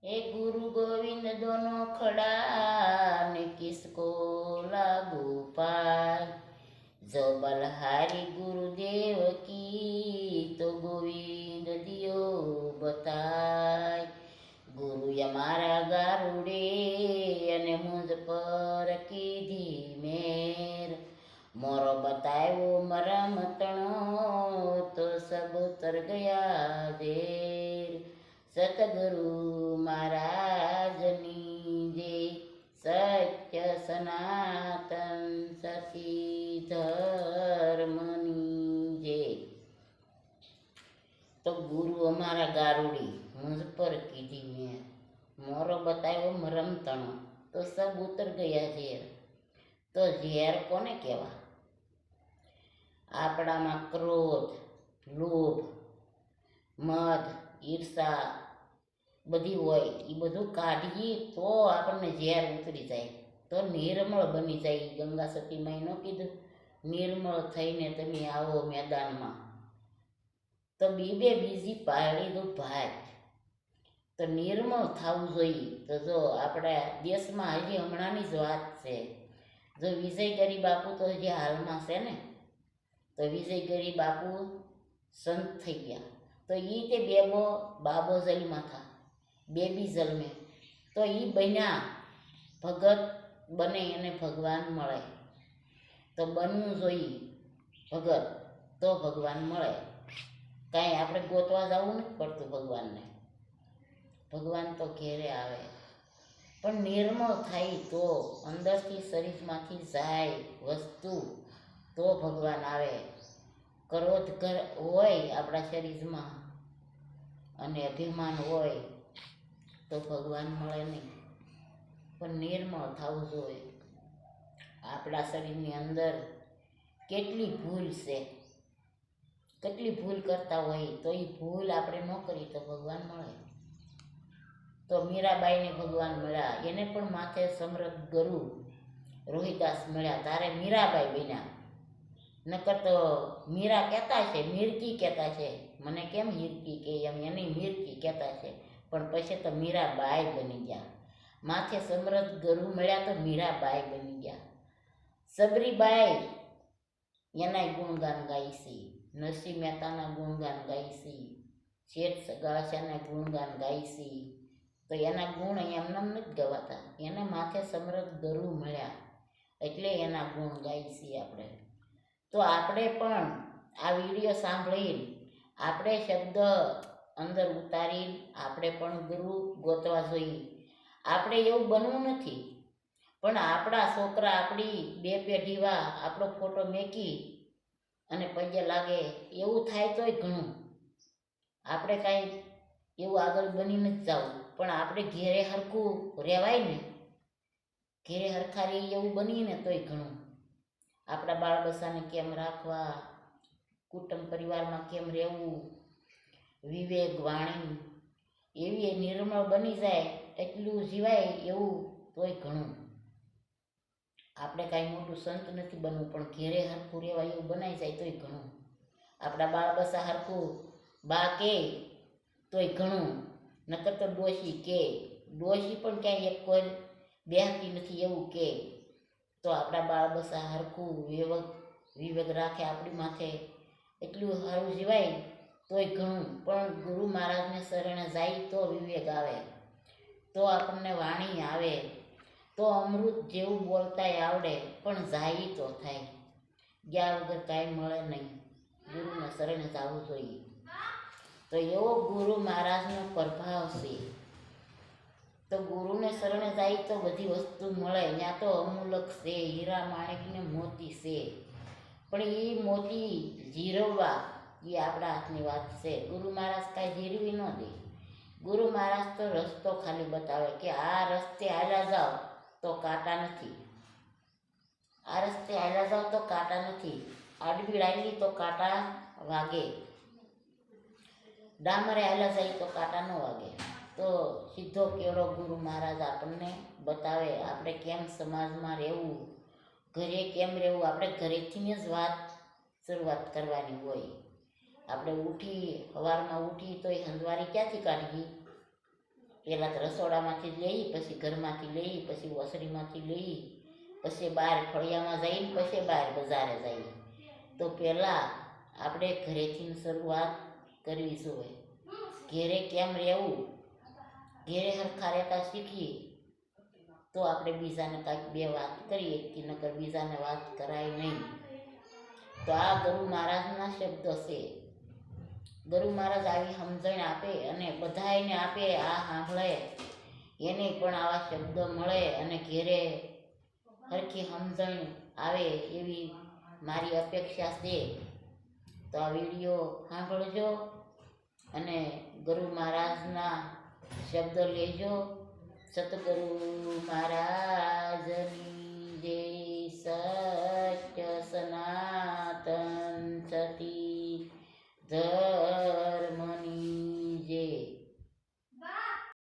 ए गुरु गोविंद दोनों खड़ा ने किसको लागू पाए। जो बलहारी गुरुदेव की तो गोविंद दियो बताय। गुरु અમારા ગારુડે અને મુજ પર કીધી મેર। મોરો બતાવ્યો મરમતણો તો સબ ઉતર ગયા દેર। સતગુરુ મહારાજની જય। સત્ય સનાતન સતી ધર્મની જય। તો ગુરુ અમારા ગારુડી મુझ પર કીધી મેર। મોરો બતાવ્યો મરમતણો તો સબ ઉતર ગયા ઝેર। તો ઝેર કોને કહેવા? આપણામાં ક્રોધ, લોભ, મદ, ઈર્ષા બધી હોય, એ બધું કાઢીએ તો આપણને ઝેર ઉતરી જાય, તો નિર્મળ બની જાય। ગંગા સતી માએ ન કીધું, નિર્મળ થઈને તમે આવો મેદાનમાં તો બીજી પાડી દો ભાત। તો નિર્મળ થવું જોઈએ। તો જો આપણા દેશમાં હજી હમણાંની જ વાત છે, જો વિજયગરી બાપુ તો હજી હાલમાં છે ને, તો વિજયગરી બાપુ સંત થઈ ગયા, તો એ તે બેબો બાબો જન્મા થા, બેબી જન્મે, તો એ બન્યા ભગત બને અને ભગવાન મળે। તો બનવું જોઈએ ભગત, તો ભગવાન મળે। કાંઈ આપણે ગોતવા જવું નથી પડતું ભગવાનને, ભગવાન તો ઘેરે આવે। પણ નિર્મળ થાય તો, અંદરથી શરીરમાંથી જાય વસ્તુ તો ભગવાન આવે। ક્રોધ હોય આપણા શરીરમાં અને અભિમાન હોય તો ભગવાન મળે નહીં, પણ નિર્મળ થવું જોઈએ। આપણા શરીરની અંદર કેટલી ભૂલ છે, કેટલી ભૂલ કરતા હોય, તો એ ભૂલ આપણે ન કરી તો ભગવાન મળે। તો મીરાબાઈને ભગવાન મળ્યા, એને પણ માથે સમૃદ્ધ ગુરુ રોહિદાસ મળ્યા, તારે મીરાબાઈ બન્યા। નકર તો મીરા કહેતા છે, મીરકી કહેતા છે, મને કેમ હીરકી કે એમ, એની મીરકી કહેતા છે, પણ પછી તો મીરાબાઈ બની ગયા। માથે સમૃદ્ધ ગુરુ મળ્યા તો મીરાબાઈ બની ગયા। સબરીબાઈ એના ગુણગાન ગાય છે, નરસિંહ મહેતાના ગુણગાન ગાય છે, શેઠ સગાશાના ગુણગાન ગાય છે। તો એના ગુણ એમને નથી ગવાતા, એને માથે સમૃદ્ધ ગુરુ મળ્યા એટલે એના ગુણ ગાય છીએ આપણે। તો આપણે પણ આ વિડીયો સાંભળીને આપણે શબ્દ અંદર ઉતારી આપણે પણ ગુરુ ગોતવા જોઈએ। આપણે એવું બનવું નથી, પણ આપણા છોકરા આપણી બે પેઢીવા આપણો ફોટો મેકી અને પગે લાગે એવું થાય તોય ઘણું। આપણે કાંઈ એવું આગળ બની નથી જવું, પણ આપણે ઘેરે હરખું રહેવાય ને, ઘેરે હરખારી એવું બનીને તોય ઘણું। આપણા બાળ બચ્ચાને કેમ રાખવા, કુટુંબ પરિવારમાં કેમ રહેવું, વિવેક વાણી એવી નિર્મળ બની જાય એટલું જીવાય એવું તોય ઘણું। આપણે કાંઈ મોટું સંત નથી બનવું, પણ ઘેરે હરખું રહેવાય એવું બનાવી જાય તોય ઘણું। આપણા બાળ બચ્ચા હરખું બા કે તોય ઘણું, નકર તો ડોશી કે, ડોશી પણ ક્યાંય એક કોઈ બેહતી નથી એવું કે, તો આપણા બાળ બચ્ચા હરખું વિવેક રાખે આપણી માથે એટલું સારું જીવાય તોય ઘણું। પણ ગુરુ મહારાજને શરણે જાય તો વિવેક આવે, તો આપણને વાણી આવે, તો અમૃત જેવું બોલતાય આવડે, પણ જાય તો થાય, ગયા વગર કાંઈ મળે નહીં। ગુરુને શરણે જવું જોઈએ। તો એવો ગુરુ મહારાજનો પ્રભાવ છે, તો ગુરુને શરણે જાય તો બધી વસ્તુ મળે। ત્યાં તો અમૂલક છે, હીરા માણેક ને મોતી છે, પણ એ મોતી જીરવવા એ આપણા હાથની વાત છે। ગુરુ મહારાજ કાંઈ જીરવી ન દે, ગુરુ મહારાજ તો રસ્તો ખાલી બતાવે કે આ રસ્તે હાલ્યા જાઓ તો કાંટા નથી, આ રસ્તે હાલ્યા જાઓ તો કાંટા નથી, આડબીડ હાલી તો કાંટા વાગે, ડામરે હાલ્યા જાય તો કાંટા ન વાગે। તો સીધો કેળો ગુરુ મહારાજ આપણને બતાવે, આપણે કેમ સમાજમાં રહેવું, ઘરે કેમ રહેવું। આપણે ઘરેથી જ વાત શરૂઆત કરવાની હોય। આપણે ઉઠી સવારમાં ઉઠી તો એ હંજવારી ક્યાંથી કાઢવી, પહેલાં તો રસોડામાંથી જ લઈ, પછી ઘરમાંથી લઈ, પછી ઓસરીમાંથી લઈ, પછી બહાર ફળિયામાં જઈને પછી બહાર બજારે જઈએ. તો પહેલાં આપણે ઘરેથી શરૂઆત કરવી જોઈએ. ઘેરે કેમ રહેવું, ઘેરે હરખા રહેતા શીખીએ તો આપણે બીજાને કાંઈક બે વાત કરીએ કે નકર બીજાને વાત કરાય નહીં. તો આ ગુરુ મહારાજના શબ્દ છે. ગુરુ મહારાજ આવી સમજણ આપે અને બધાને આપે. આ સાંભળે એને પણ આવા શબ્દ મળે અને ઘેરે હરખી સમજણ આવે એવી મારી અપેક્ષા છે. તો આ વિડીયો સાંભળજો અને ગુરુ મહારાજના શબ્દ લેજો. સતગુરુ મહારાજની